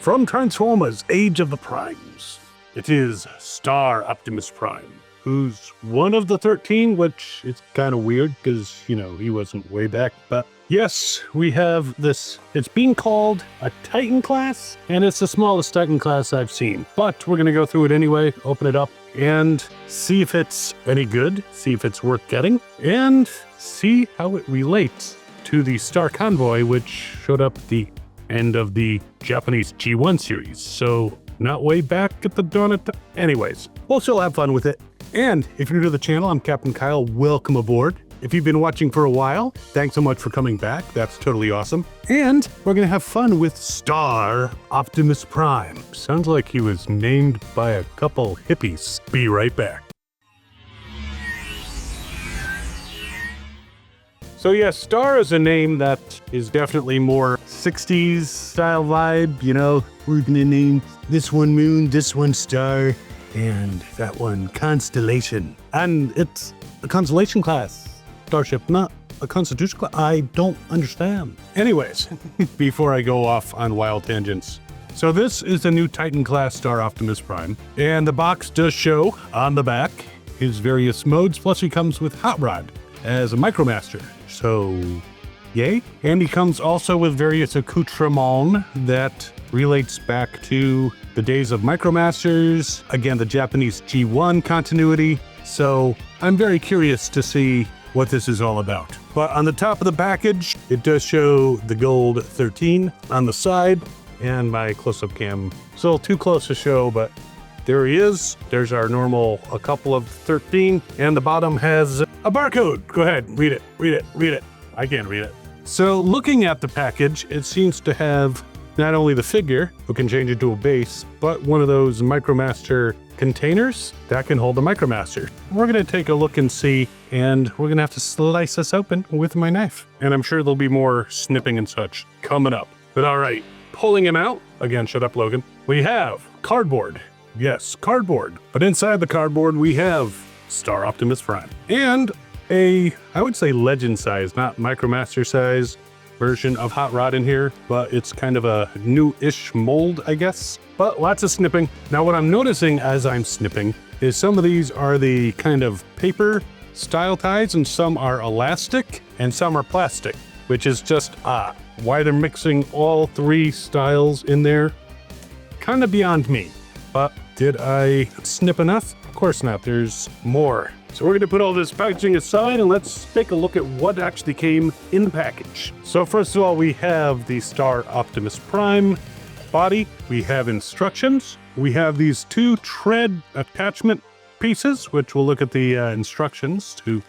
From Transformers Age of the Primes, it is Star Optimus Prime, who's one of the 13, which is kind of weird because, you know, he wasn't way back. But yes, we have this. It's being called a Titan class, and it's the smallest Titan class I've seen. But we're going to go through it anyway, open it up, and see if it's any good, see if it's worth getting, and see how it relates to the Star Convoy, which showed up at the end of the Japanese G1 series. So not way back at the dawn of time. Anyways, we'll still have fun with it. And if you're new to the channel, I'm Captain Kyle. Welcome aboard. If you've been watching for a while, thanks so much for coming back. That's totally awesome. And we're going to have fun with Star Optimus Prime. Sounds like he was named by a couple hippies. Be right back. So yeah, Star is a name that is definitely more 60s style vibe. You know, we're gonna name this one Moon, this one Star, and that one Constellation. And it's a Constellation class starship, not a Constitution class. I don't understand. Anyways, before I go off on wild tangents. So this is the new Titan class Star Optimus Prime. And the box does show on the back his various modes, plus he comes with Hot Rod as a Micromaster. So, yay. And he comes also with various accoutrements that relates back to the days of Micromasters, again, the Japanese G1 continuity. So, I'm very curious to see what this is all about. But on the top of the package, it does show the gold 13 on the side, and my close-up cam is a little too close to show, but there he is. There's our normal, a couple of 13, and the bottom has a barcode. Go ahead, read it, read it, read it. I can't read it. So looking at the package, it seems to have not only the figure, who can change into a base, but one of those Micromaster containers that can hold the Micromaster. We're gonna take a look and see, and we're gonna have to slice this open with my knife. And I'm sure there'll be more snipping and such coming up. But all right, pulling him out, again, shut up, Logan. We have cardboard. Yes, cardboard. But inside the cardboard, we have Star Optimus Prime. And I would say legend size, not Micromaster size version of Hot Rod in here, but it's kind of a new-ish mold, I guess. But lots of snipping. Now what I'm noticing as I'm snipping is some of these are the kind of paper style ties, and some are elastic, and some are plastic, which is just why they're mixing all three styles in there, kind of beyond me. But did I snip enough? Of course not, there's more. So we're gonna put all this packaging aside and let's take a look at what actually came in the package. So first of all, we have the Star Optimus Prime body. We have instructions. We have these two tread attachment pieces, which we'll look at the instructions to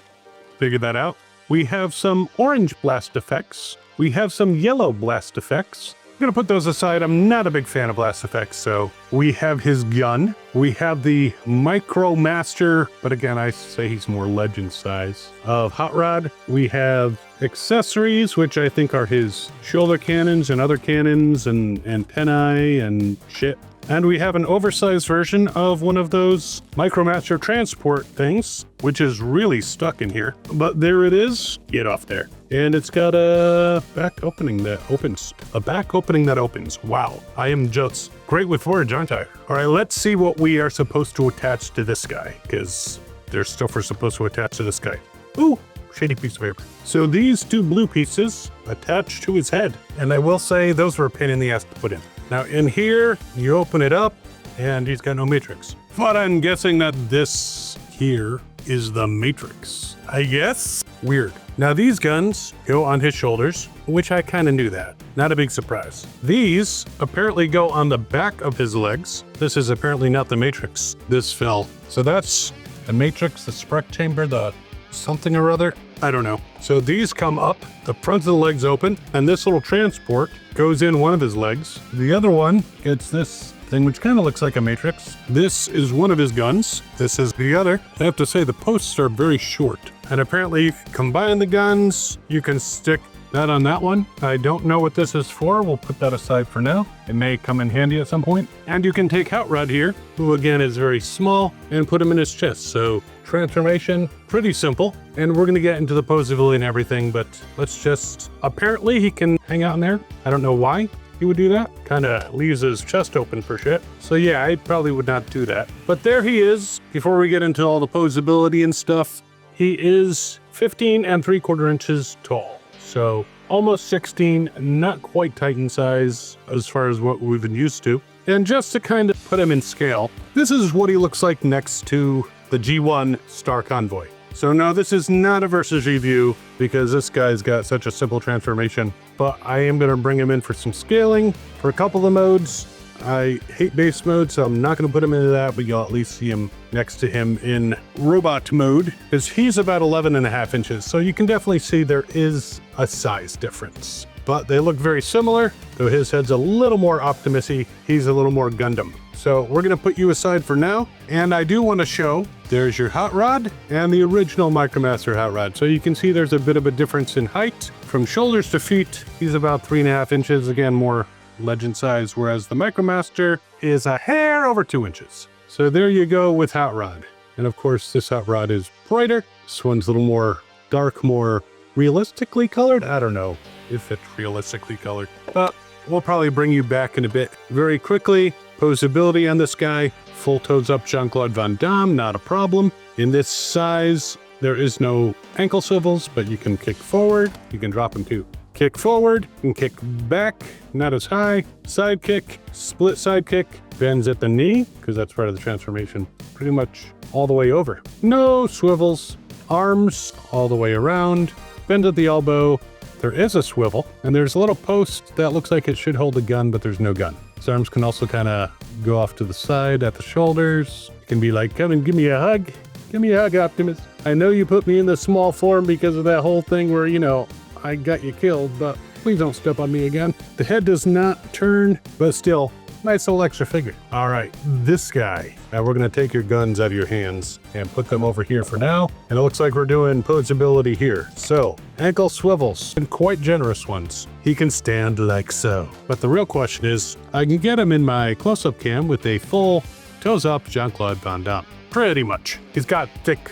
figure that out. We have some orange blast effects. We have some yellow blast effects. I'm gonna put those aside. I'm not a big fan of blast effects. So we have his gun. We have the Micromaster, but again, I say he's more legend size, of Hot Rod. We have accessories, which I think are his shoulder cannons and other cannons and antennae and shit. And we have an oversized version of one of those Micromaster transport things, which is really stuck in here. But there it is. Get off there. And it's got a back opening that opens. A back opening that opens. Wow. I am just great with words, aren't I? All right, let's see what we are supposed to attach to this guy, because there's stuff we're supposed to attach to this guy. Ooh, shady piece of paper. So these two blue pieces attach to his head. And I will say those were a pain in the ass to put in. Now in here, you open it up and he's got no matrix. But I'm guessing that this here is the matrix, I guess? Weird. Now these guns go on his shoulders, which I kind of knew that. Not a big surprise. These apparently go on the back of his legs. This is apparently not the matrix. This fell. So that's the matrix, the spark chamber, the something or other. I don't know. So these come up, the front of the legs open, and this little transport goes in one of his legs. The other one gets this thing, which kind of looks like a matrix. This is one of his guns. This is the other. I have to say the posts are very short. And apparently you can combine the guns. You can stick that on that one. I don't know what this is for. We'll put that aside for now. It may come in handy at some point. And you can take Hot Rod here, who again is very small, and put him in his chest. So transformation, pretty simple. And we're gonna get into the posability and everything, but let's just, apparently he can hang out in there. I don't know why. he would do that. Kind of leaves his chest open for shit. So yeah, I probably would not do that. But there he is. Before we get into all the posability and stuff, he is 15 3/4 inches tall. So almost 16, not quite Titan size as far as what we've been used to. And just to kind of put him in scale, this is what he looks like next to the G1 Star Convoy. So no, this is not a versus review because this guy's got such a simple transformation, but I am going to bring him in for some scaling for a couple of modes. I hate base mode, so I'm not going to put him into that, but you'll at least see him next to him in robot mode, because he's about 11.5 inches. So you can definitely see there is a size difference, but they look very similar, though his head's a little more Optimus-y, he's a little more Gundam. So we're going to put you aside for now, and I do want to show there's your hot rod and the original Micromaster hot rod. So you can see there's a bit of a difference in height from shoulders to feet. He's about 3.5 inches, again, more legend size, whereas the Micromaster is a hair over 2 inches. So there you go with hot rod. And of course, this hot rod is brighter. This one's a little more dark, more realistically colored. I don't know if it's realistically colored, but we'll probably bring you back in a bit. Very quickly, posability on this guy, full toes up Jean-Claude Van Damme, not a problem. In this size, there is no ankle swivels, but you can kick forward, you can drop him too. Kick forward and kick back, not as high. Side kick, split side kick, bends at the knee, because that's part of the transformation, pretty much all the way over. No swivels, arms all the way around, bend at the elbow. There is a swivel, and there's a little post that looks like it should hold a gun, but there's no gun. His arms can also kind of go off to the side at the shoulders. It can be like, come and give me a hug. Give me a hug, Optimus. I know you put me in the small form because of that whole thing where, you know, I got you killed, but please don't step on me again. The head does not turn, but still, nice little extra figure. All right, this guy. Now we're gonna take your guns out of your hands and put them over here for now. And it looks like we're doing posability here. So, ankle swivels, and quite generous ones. He can stand like so. But the real question is, I can get him in my close-up cam with a full toes up Jean-Claude Van Damme. Pretty much. He's got thick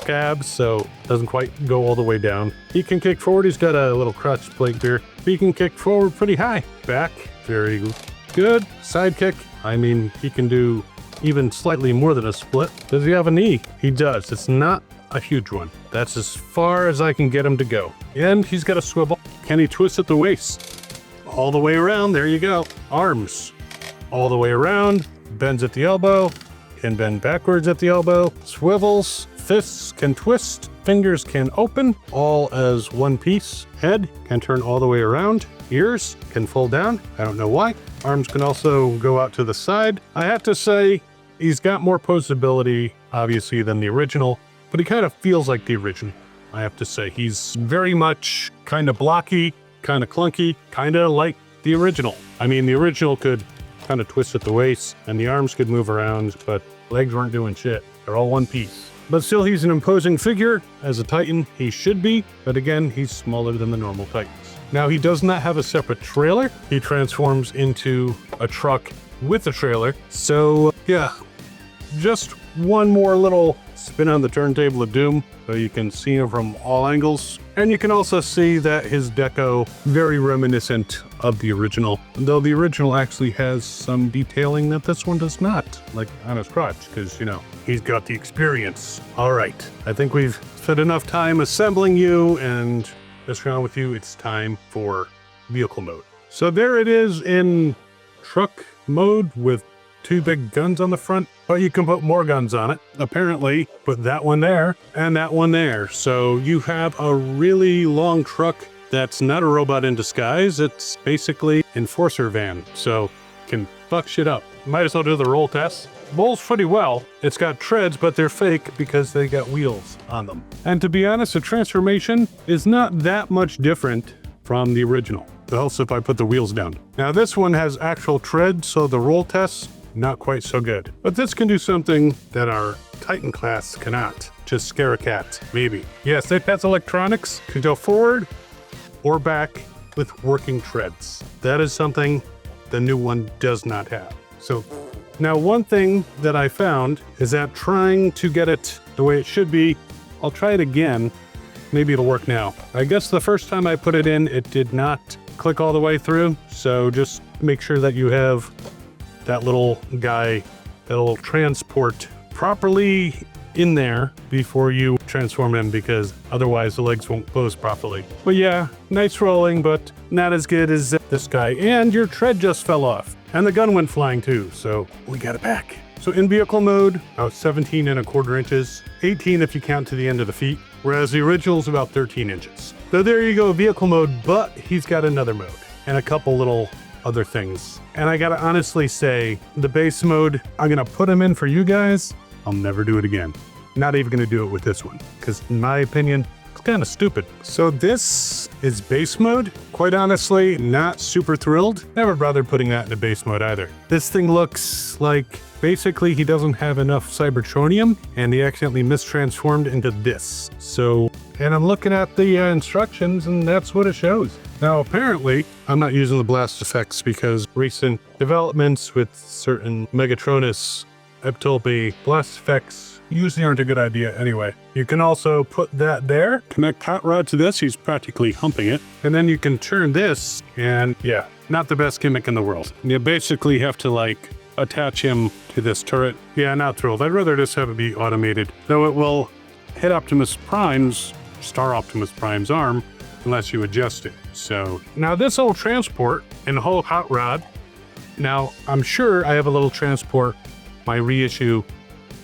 calves, so doesn't quite go all the way down. He can kick forward. He's got a little crotch plate here. He can kick forward pretty high. Back, very good. Side kick. I mean, he can do even slightly more than a split. Does he have a knee? He does. It's not a huge one. That's as far as I can get him to go. And he's got a swivel. Can he twist at the waist? All the way around. There you go. Arms. All the way around. Bends at the elbow. Can bend backwards at the elbow. Swivels. Fists can twist, fingers can open, all as one piece. Head can turn all the way around. Ears can fold down, I don't know why. Arms can also go out to the side. I have to say, he's got more posability, obviously, than the original, but he kind of feels like the original, I have to say. He's very much kind of blocky, kind of clunky, kind of like the original. I mean, the original could kind of twist at the waist, and the arms could move around, but legs weren't doing shit. They're all one piece. But still, he's an imposing figure. As a Titan, he should be. But again, he's smaller than the normal Titans. Now, he does not have a separate trailer. He transforms into a truck with a trailer. So, yeah, just one more little spin on the turntable of doom, so you can see him from all angles. And you can also see that his deco, very reminiscent of the original, though the original actually has some detailing that this one does not, like on his crotch, because, you know, he's got the experience. All right, I think we've spent enough time assembling you, and this round with you, it's time for vehicle mode. So there it is in truck mode with 2 big guns on the front, but you can put more guns on it. Apparently, put that one there and that one there. So you have a really long truck that's not a robot in disguise. It's basically enforcer van, so can fuck shit up. Might as well do the roll test. Rolls pretty well. It's got treads, but they're fake because they got wheels on them. And to be honest, the transformation is not that much different from the original. Else if I put the wheels down. Now this one has actual treads, so the roll tests, not quite so good. But this can do something that our Titan class cannot. Just scare a cat, maybe. Yes, it has electronics, can go forward or back with working treads. That is something the new one does not have. So now one thing that I found is that trying to get it the way it should be, I'll try it again. Maybe it'll work now. I guess the first time I put it in, it did not click all the way through. So just make sure that you have that little guy, that little transport properly in there before you transform him, because otherwise the legs won't close properly. But yeah, nice rolling, but not as good as this guy. And your tread just fell off. And the gun went flying too, so we got it back. So in vehicle mode, about 17¼ inches, 18 if you count to the end of the feet, whereas the original is about 13 inches. So there you go, vehicle mode, but he's got another mode and a couple little other things. And I gotta honestly say, the base mode, I'm gonna put him in for you guys. I'll never do it again. Not even gonna do it with this one, because in my opinion, it's kind of stupid. So this is base mode. Quite honestly, not super thrilled. Never bothered putting that into base mode either. This thing looks like basically he doesn't have enough Cybertronium and he accidentally mistransformed into this. So, and I'm looking at the instructions and that's what it shows. Now apparently, I'm not using the blast effects because recent developments with certain Megatronus have told me blast effects usually aren't a good idea anyway. You can also put that there, connect Hot Rod to this, he's practically humping it, and then you can turn this, and yeah, not the best gimmick in the world. You basically have to like attach him to this turret. Yeah, not thrilled. I'd rather just have it be automated, though it will hit Star Optimus Prime's arm, unless you adjust it. So now this whole transport and whole Hot Rod, now I'm sure I have a little transport, my reissue,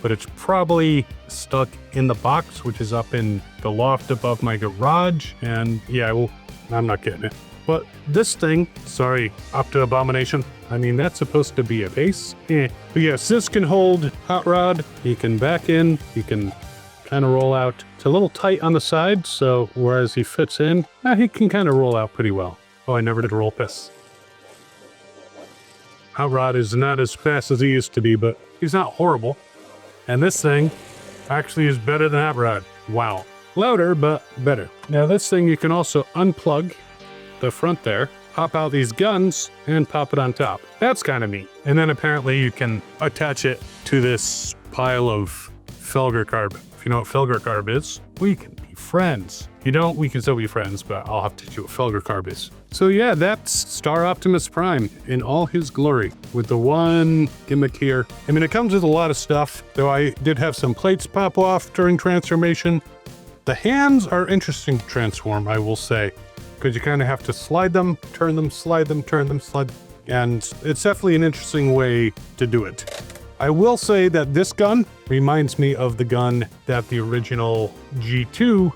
but it's probably stuck in the box, which is up in the loft above my garage. And yeah, well, I'm not getting it. But this thing, sorry, Opto Abomination, I mean, that's supposed to be a base. But yes, this can hold Hot Rod. He can back in, he can kind of roll out. It's a little tight on the side, so whereas he fits in, he can kind of roll out pretty well. Oh, I never did roll this. Hot Rod is not as fast as he used to be, but he's not horrible. And this thing actually is better than Hot Rod. Wow. Louder, but better. Now this thing, you can also unplug the front there, pop out these guns, and pop it on top. That's kind of neat. And then apparently you can attach it to this pile of Felger Carb. If you know what Felger Carb is, we can be friends. If you don't, we can still be friends, but I'll have to teach you what Felger Carb is. So yeah, that's Star Optimus Prime in all his glory, with the one gimmick here. I mean, it comes with a lot of stuff, though I did have some plates pop off during transformation. The hands are interesting to transform, I will say, because you kind of have to slide them, turn them, slide them, turn them, slide them, and it's definitely an interesting way to do it. I will say that this gun reminds me of the gun that the original G2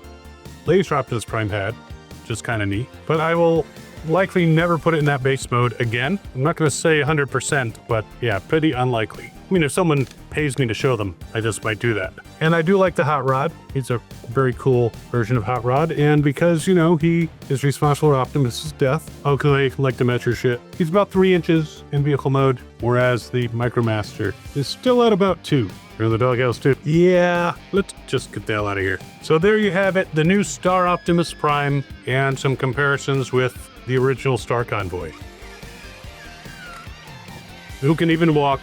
Laser Optimus Prime had, which is kind of neat, but I will likely never put it in that base mode again. I'm not going to say 100%, but yeah, pretty unlikely. I mean, if someone pays me to show them, I just might do that. And I do like the Hot Rod. He's a very cool version of Hot Rod. And because, you know, he is responsible for Optimus's death, okay, like to measure shit, he's about 3 inches in vehicle mode, whereas the Micromaster is still at about 2. Or the doghouse too. Yeah, let's just get the hell out of here. So there you have it, the new Star Optimus Prime, and some comparisons with the original Star Convoy, who can even walk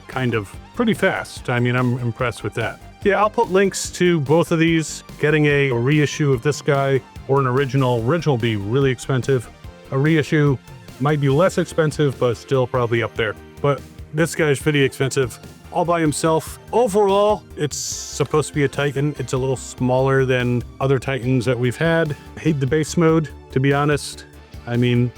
kind of pretty fast. I mean, I'm impressed with that. Yeah, I'll put links to both of these. Getting a reissue of this guy or an original will be really expensive. A reissue might be less expensive, but still probably up there. But this guy's pretty expensive all by himself. Overall, it's supposed to be a Titan. It's a little smaller than other Titans that we've had. I hate the base mode, to be honest. I mean,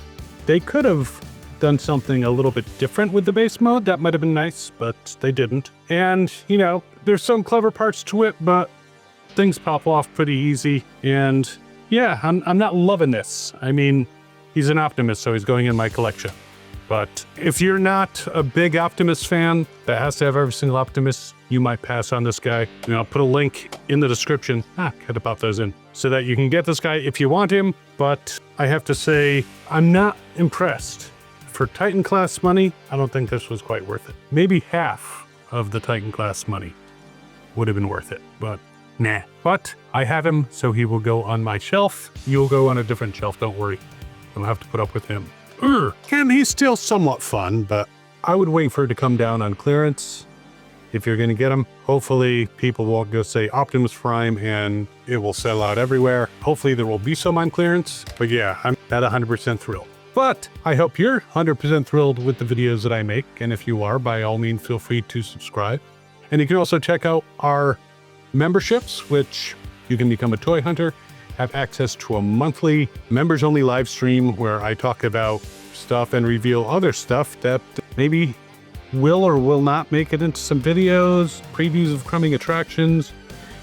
they could have done something a little bit different with the base mode. That might have been nice, but they didn't. And, you know, there's some clever parts to it, but things pop off pretty easy. And yeah, I'm not loving this. I mean, he's an Optimus, so he's going in my collection. But if you're not a big Optimus fan that has to have every single Optimus, you might pass on this guy. And I'll put a link in the description. Gotta pop those in. So that you can get this guy if you want him. But I have to say, I'm not impressed. For Titan class money, I don't think this was quite worth it. Maybe half of the Titan class money would have been worth it, but nah. But I have him, so he will go on my shelf. You'll go on a different shelf, don't worry. I'll have to put up with him. And he's still somewhat fun, but I would wait for it to come down on clearance if you're going to get them. Hopefully people won't go say Optimus Prime and it will sell out everywhere. Hopefully there will be some on clearance, but yeah, I'm not 100% thrilled. But I hope you're 100% thrilled with the videos that I make, and if you are, by all means, feel free to subscribe. And you can also check out our memberships, which you can become a toy hunter, have access to a monthly members-only live stream where I talk about stuff and reveal other stuff that maybe will or will not make it into some videos, previews of coming attractions,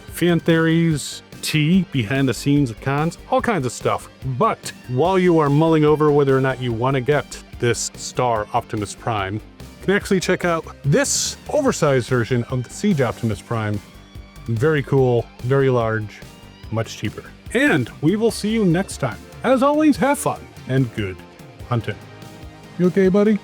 fan theories, tea behind the scenes of cons, all kinds of stuff. But while you are mulling over whether or not you want to get this Star Optimus Prime, you can actually check out this oversized version of the Siege Optimus Prime. Very cool, very large, much cheaper. And we will see you next time. As always, have fun and good hunting. You okay, buddy?